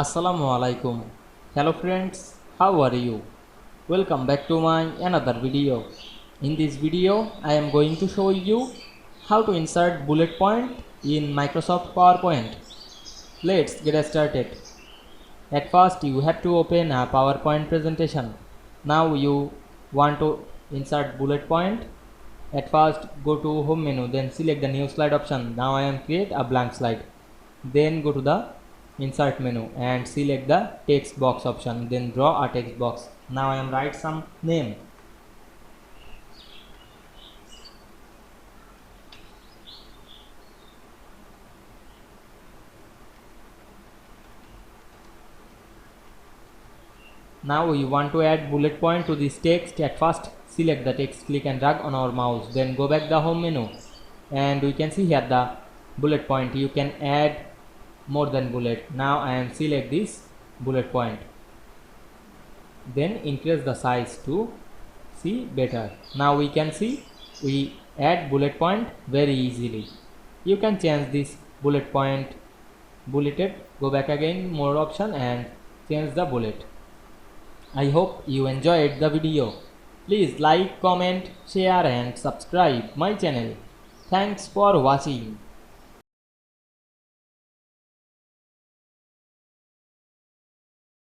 Assalamu Walaikum. Hello friends, how are you? Welcome back to my another video. In this video, I am going to show you how to insert bullet point in Microsoft PowerPoint. Let's get started. At first, you have to open a PowerPoint presentation. Now you want to insert bullet point. At first, go to home menu, then select the new slide option. Now I am create a blank slide. Then go to the insert menu and select the text box option, then draw a text box. Now I am write some name. Now you want to add bullet point to this text. At first, select the text, click and drag on our mouse, then go back the home menu and we can see here the bullet point. You can add more than bullet. Now I am select this bullet point, then increase the size to see better. Now we can see we add bullet point very easily. You can change this bullet point bulleted, go back again more option and change the bullet. I hope you enjoyed the video. Please like, comment, share and subscribe my channel. Thanks for watching.